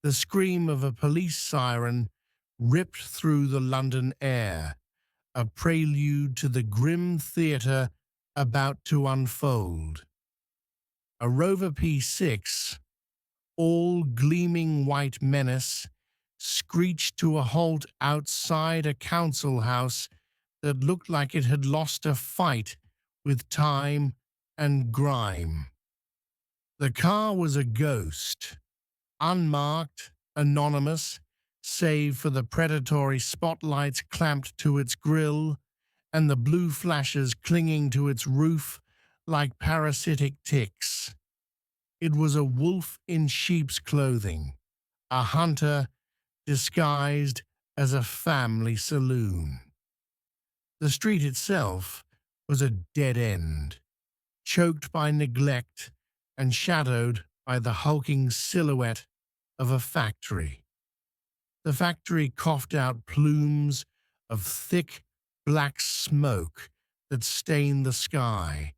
The scream of a police siren ripped through the London air, a prelude to the grim theatre about to unfold. A Rover P6, all gleaming white menace, screeched to a halt outside a council house that looked like it had lost a fight with time and grime. The car was a ghost, unmarked, anonymous, save for the predatory spotlights clamped to its grille and the blue flashes clinging to its roof like parasitic ticks. It was a wolf in sheep's clothing, a hunter disguised as a family saloon. The street itself was a dead end, choked by neglect and shadowed by the hulking silhouette of a factory. The factory coughed out plumes of thick black smoke that stained the sky,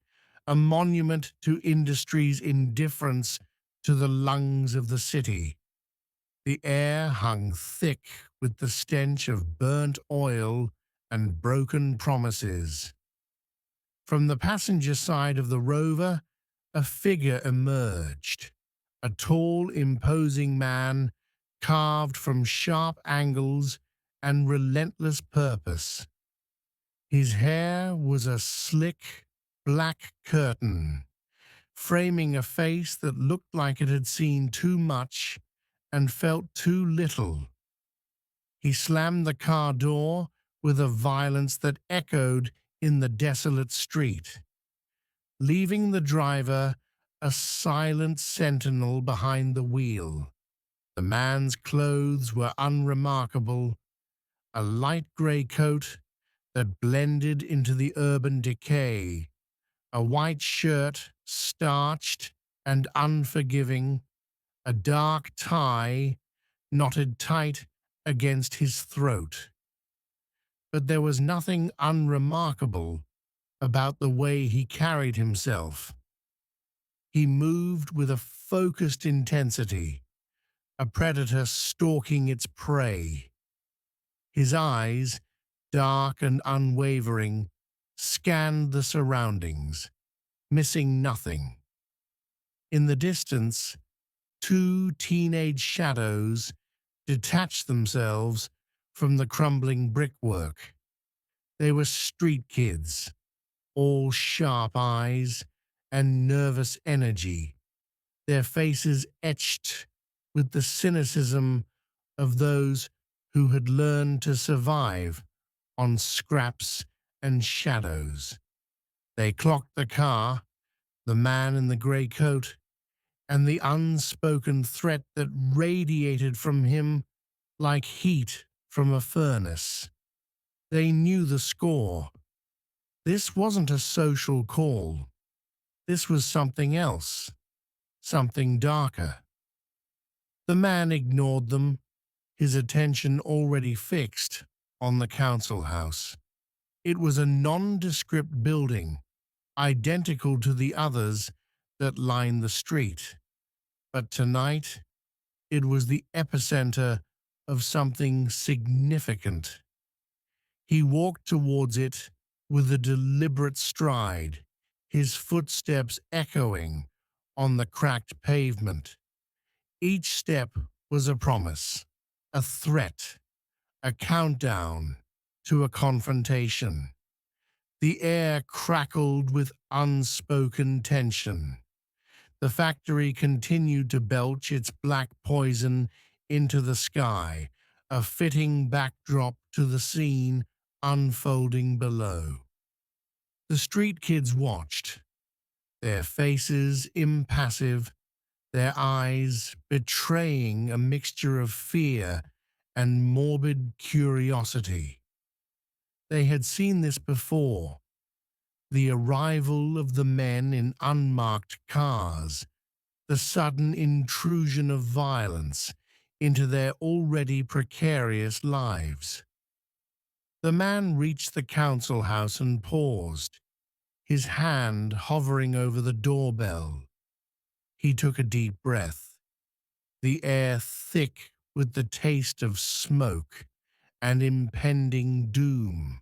a monument to industry's indifference to the lungs of the city. The air hung thick with the stench of burnt oil and broken promises. From the passenger side of the Rover, a figure emerged, a tall, imposing man carved from sharp angles and relentless purpose. His hair was a slick, black curtain, framing a face that looked like it had seen too much and felt too little. He slammed the car door with a violence that echoed in the desolate street, leaving the driver a silent sentinel behind the wheel. The man's clothes were unremarkable, a light grey coat that blended into the urban decay, a white shirt starched and unforgiving, a dark tie knotted tight against his throat. But there was nothing unremarkable about the way he carried himself. He moved with a focused intensity, a predator stalking its prey. His eyes, dark and unwavering, scanned the surroundings, missing nothing. In the distance, two teenage shadows detached themselves from the crumbling brickwork. They were street kids, all sharp eyes and nervous energy, their faces etched with the cynicism of those who had learned to survive on scraps and shadows. They clocked the car, the man in the grey coat, and the unspoken threat that radiated from him like heat from a furnace. They knew the score. This wasn't a social call. This was something else, something darker. The man ignored them, his attention already fixed on the council house. It was a nondescript building, identical to the others that lined the street. But tonight, it was the epicenter of something significant. He walked towards it with a deliberate stride, his footsteps echoing on the cracked pavement. Each step was a promise, a threat, a countdown to a confrontation. The air crackled with unspoken tension. The factory continued to belch its black poison into the sky, a fitting backdrop to the scene unfolding below. The street kids watched, their faces impassive, their eyes betraying a mixture of fear and morbid curiosity. They had seen this before, the arrival of the men in unmarked cars, the sudden intrusion of violence into their already precarious lives. The man reached the council house and paused, his hand hovering over the doorbell. He took a deep breath. the air thick with the taste of smoke and impending doom.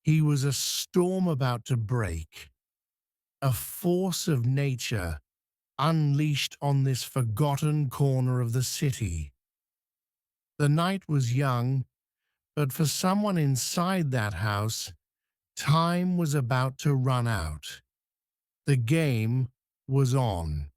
He was a storm about to break, a force of nature unleashed on this forgotten corner of the city. The night was young, but for someone inside that house, time was about to run out. The game was on.